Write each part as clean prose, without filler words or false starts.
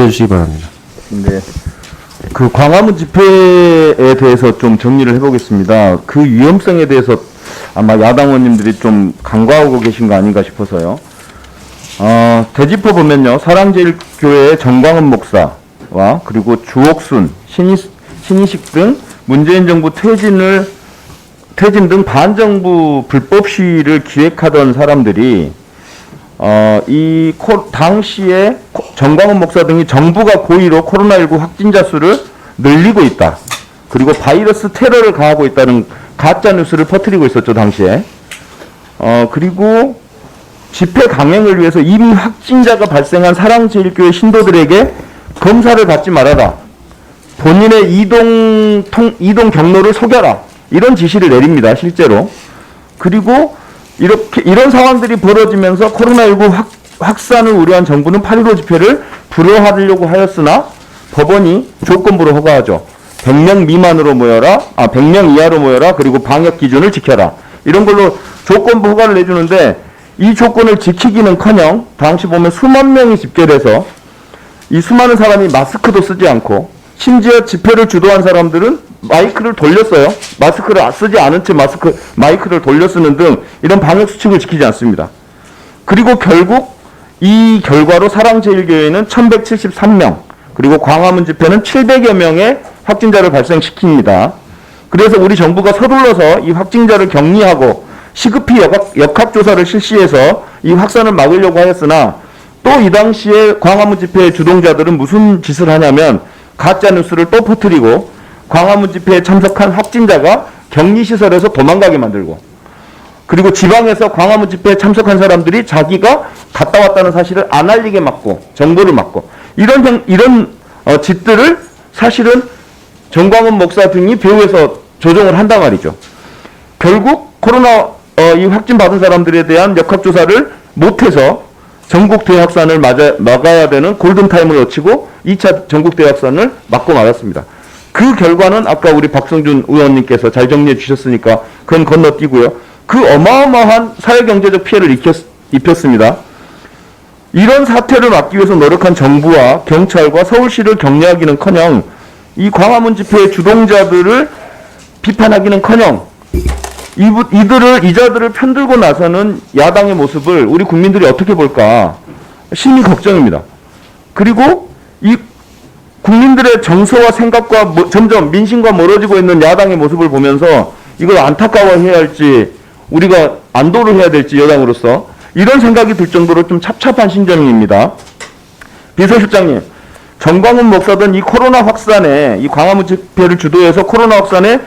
해주시기 바랍니다. 네. 그 광화문 집회에 대해서 좀 정리를 해보겠습니다. 그 위험성에 대해서 아마 야당 의원님들이 좀 간과하고 계신 거 아닌가 싶어서요. 대지포 보면요. 사랑제일교회의 정광훈 목사와 그리고 주옥순, 신희식 등 문재인 정부 퇴진 등 반정부 불법 시위를 기획하던 사람들이 당시에 정광훈 목사 등이 정부가 고의로 코로나19 확진자 수를 늘리고 있다. 그리고 바이러스 테러를 가하고 있다는 가짜 뉴스를 퍼뜨리고 있었죠, 당시에. 그리고 집회 강행을 위해서 이미 확진자가 발생한 사랑제일교회 신도들에게 검사를 받지 말아라. 본인의 이동 경로를 속여라. 이런 지시를 내립니다, 실제로. 그리고 이런 상황들이 벌어지면서 코로나19 확산을 우려한 정부는 8.15 집회를 불허하려고 하였으나 법원이 조건부로 허가하죠. 100명 미만으로 모여라, 100명 이하로 모여라, 그리고 방역 기준을 지켜라. 이런 걸로 조건부 허가를 내주는데 이 조건을 지키기는커녕 당시 보면 수만 명이 집결해서 이 수많은 사람이 마스크도 쓰지 않고 심지어 집회를 주도한 사람들은 마이크를 돌렸어요. 마스크를 쓰지 않은 채 마이크를 돌려 쓰는 등 이런 방역 수칙을 지키지 않습니다. 그리고 결국 이 결과로 사랑제일교회는 1173명, 그리고 광화문 집회는 700여 명의 확진자를 발생시킵니다. 그래서 우리 정부가 서둘러서 이 확진자를 격리하고 시급히 역학조사를 실시해서 이 확산을 막으려고 하였으나 또 이 당시에 광화문 집회 주동자들은 무슨 짓을 하냐면 가짜뉴스를 또 퍼뜨리고 광화문 집회에 참석한 확진자가 격리시설에서 도망가게 만들고, 그리고 지방에서 광화문 집회에 참석한 사람들이 자기가 갔다 왔다는 사실을 안 알리게 막고, 정보를 막고, 이런 짓들을 사실은 정광훈 목사 등이 배후에서 조종을 한단 말이죠. 결국 이 확진 받은 사람들에 대한 역학조사를 못해서 전국 대확산을 막아야 되는 골든타임을 놓치고 2차 전국 대확산을 막고 말았습니다. 그 결과는 아까 우리 박성준 의원님께서 잘 정리해 주셨으니까 그건 건너뛰고요. 그 어마어마한 사회경제적 피해를 입혔습니다. 이런 사태를 막기 위해서 노력한 정부와 경찰과 서울시를 격려하기는커녕 이 광화문 집회의 주동자들을 비판하기는커녕 이자들을 편들고 나서는 야당의 모습을 우리 국민들이 어떻게 볼까 심히 걱정입니다. 그리고 이 국민들의 정서와 생각과 점점 민심과 멀어지고 있는 야당의 모습을 보면서 이걸 안타까워해야 할지 우리가 안도를 해야 될지 여당으로서 이런 생각이 들 정도로 좀 찹찹한 심정입니다. 비서실장님, 정광훈 목사든 이 코로나 확산에 이 광화문 집회를 주도해서 코로나 확산에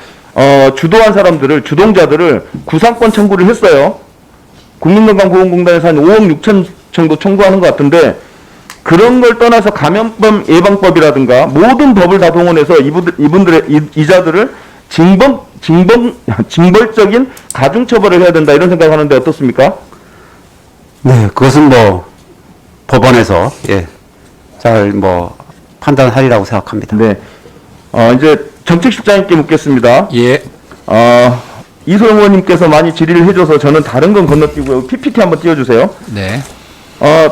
주도한 주동자들을 구상권 청구를 했어요. 국민건강보험공단에서 한 5억 6천 정도 청구하는 것 같은데 그런 걸 떠나서 감염병 예방법이라든가 모든 법을 다 동원해서 이자들을 징벌적인 가중처벌을 해야 된다 이런 생각하는데 어떻습니까? 네, 그것은 법원에서 잘 판단하리라고 생각합니다. 네. 이제 정책실장님께 묻겠습니다. 예. 이소영 의원님께서 많이 질의를 해줘서 저는 다른 건 건너뛰고요. PPT 한번 띄워주세요. 네.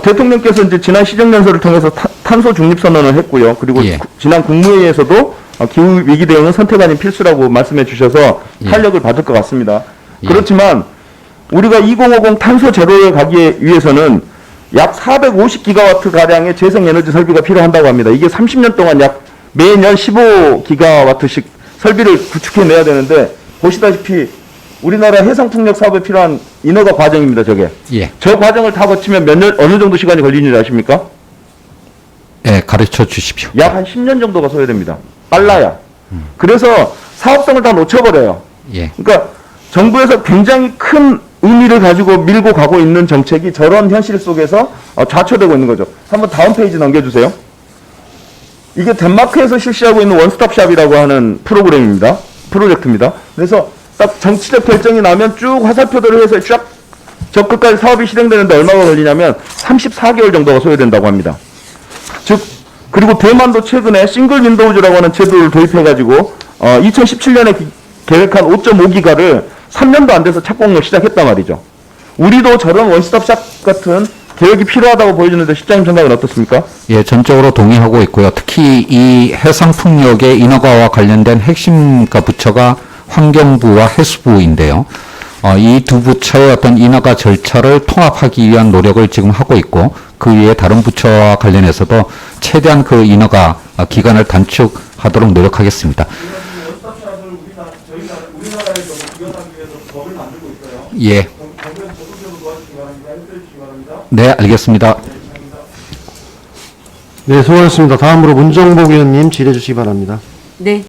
대통령께서 이제 지난 시정연설을 통해서 탄소 중립 선언을 했고요. 그리고 지난 국무회의에서도 기후 위기 대응은 선택 아닌 필수라고 말씀해 주셔서 탄력을 받을 것 같습니다. 그렇지만 우리가 2050 탄소 제로에 가기 위해서는 약 450기가와트 가량의 재생에너지 설비가 필요한다고 합니다. 이게 30년 동안 약 매년 15기가와트씩 설비를 구축해내야 되는데 보시다시피 우리나라 해상풍력 사업에 필요한 인허가 과정입니다, 저게. 저 과정을 다 거치면 어느 정도 시간이 걸리는지 아십니까? 가르쳐 주십시오. 약 한 10년 정도가 소요됩니다. 빨라야. 그래서 사업성을 다 놓쳐버려요. 그러니까 정부에서 굉장히 큰 의미를 가지고 밀고 가고 있는 정책이 저런 현실 속에서 좌초되고 있는 거죠. 한번 다음 페이지 넘겨주세요. 이게 덴마크에서 실시하고 있는 원스톱샵이라고 하는 프로젝트입니다. 그래서 딱 정치적 결정이 나면 쭉 화살표들을 해서 쫙 저 끝까지 사업이 실행되는데 얼마가 걸리냐면 34개월 정도가 소요된다고 합니다. 그리고 대만도 최근에 싱글 윈도우즈라고 하는 제도를 도입해가지고 2017년에 계획한 5.5기가를 3년도 안 돼서 착공을 시작했단 말이죠. 우리도 저런 원스톱샵 같은 개혁이 필요하다고 보여지는데 실장님 생각은 어떻습니까? 예, 전적으로 동의하고 있고요. 특히 이 해상풍력의 인허가와 관련된 핵심 부처가 환경부와 해수부인데요. 이 두 부처의 어떤 인허가 절차를 통합하기 위한 노력을 지금 하고 있고, 그 외에 다른 부처와 관련해서도 최대한 그 인허가 기간을 단축하도록 노력하겠습니다. 예. 네, 알겠습니다. 네, 수고하셨습니다. 다음으로 문정복 의원님 질의해 주시기 바랍니다. 네,